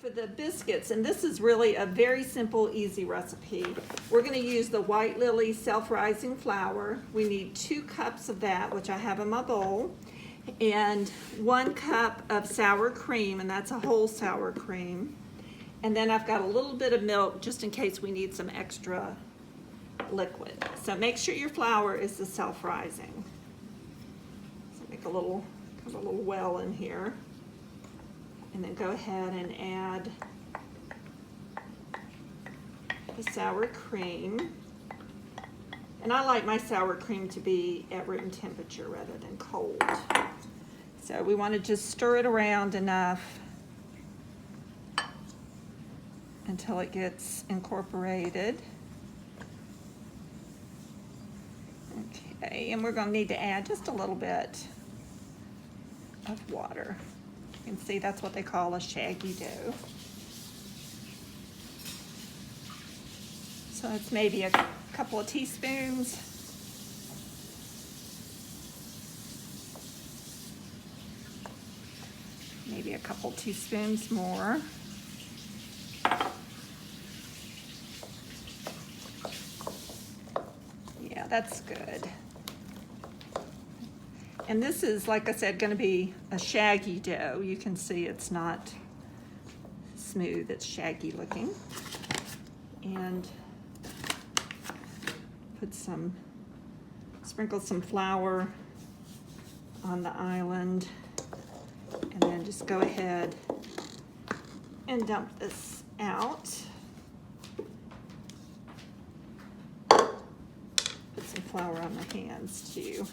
For the biscuits, and this is really a very simple, easy recipe. We're going to use the White Lily self-rising flour. We need 2 cups of that, which I have in my bowl, and 1 cup of sour cream, and that's a whole sour cream. And then I've got a little bit of milk just in case we need some extra liquid. So make sure your flour is the self-rising. So make a little well in here. And then go ahead and add the sour cream. And I like my sour cream to be at room temperature rather than cold. So we want to just stir it around enough until it gets incorporated. Okay, and we're going to need to add just a little bit of water. You can see that's what they call a shaggy dough. So it's maybe a couple of teaspoons. Maybe a couple teaspoons more. Yeah, that's good. And this is, like I said, going to be a shaggy dough. You can see it's not smooth, it's shaggy looking. And sprinkle some flour on the island, and then just go ahead and dump this out. Put some flour on my hands too.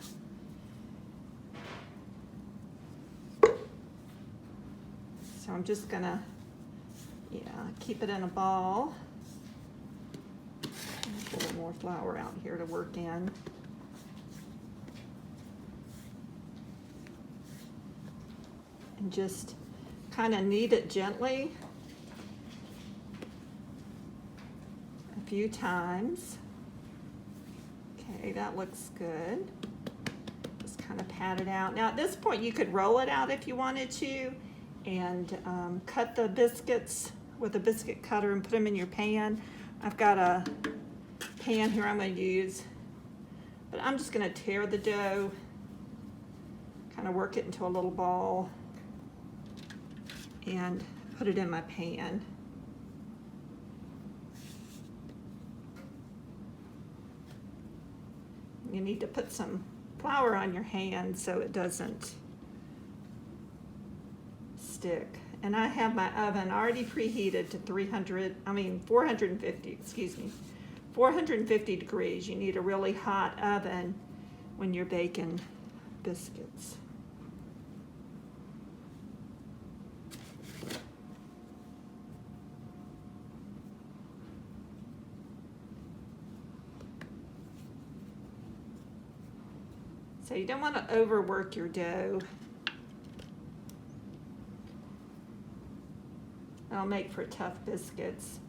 So I'm just gonna, keep it in a ball. Put a little more flour out here to work in. And just kind of knead it gently a few times. Okay, that looks good. Just kind of pat it out. Now at this point you could roll it out if you wanted to, and cut the biscuits with a biscuit cutter and put them in your pan. I've got a pan here I'm going to use, but I'm just going to tear the dough, kind of work it into a little ball, and put it in my pan. You need to put some flour on your hand so it doesn't stick. And I have my oven already preheated to 450 degrees. You need a really hot oven when you're baking biscuits. So you don't want to overwork your dough. That'll make for tough biscuits.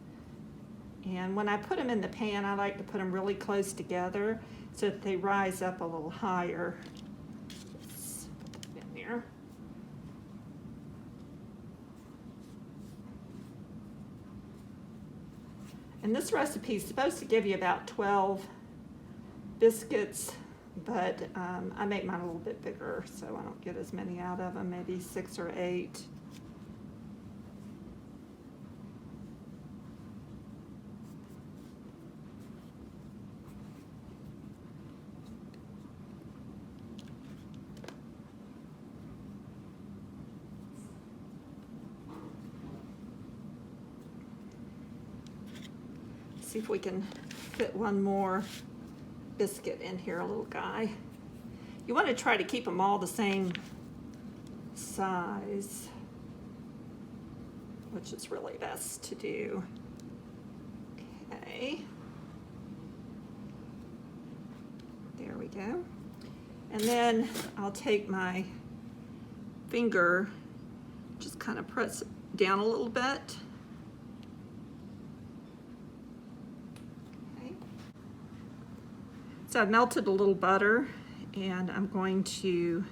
And when I put them in the pan, I like to put them really close together so that they rise up a little higher. Let's put that in there. And this recipe is supposed to give you about 12 biscuits, but I make mine a little bit bigger so I don't get as many out of them, maybe 6 or 8. See if we can fit one more biscuit in here, a little guy. You want to try to keep them all the same size, which is really best to do. Okay. There we go. And then I'll take my finger, just kind of press it down a little bit. So I've melted a little butter, and I'm going to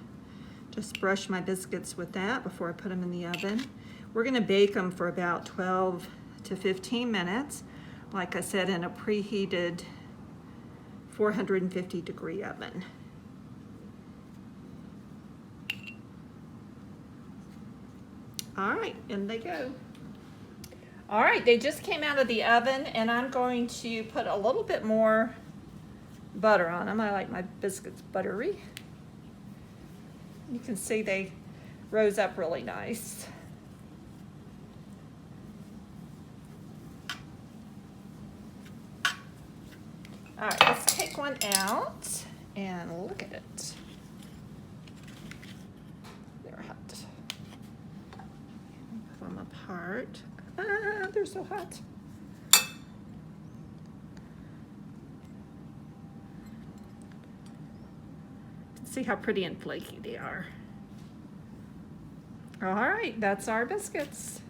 just brush my biscuits with that before I put them in the oven. We're gonna bake them for about 12 to 15 minutes, like I said, in a preheated 450-degree oven. All right, in they go. All right, they just came out of the oven, and I'm going to put a little bit more butter on them. I like my biscuits buttery. You can see they rose up really nice. All right, let's take one out and look at it. They're hot. Put them apart. Ah, they're so hot. See how pretty and flaky they are. All right, that's our biscuits.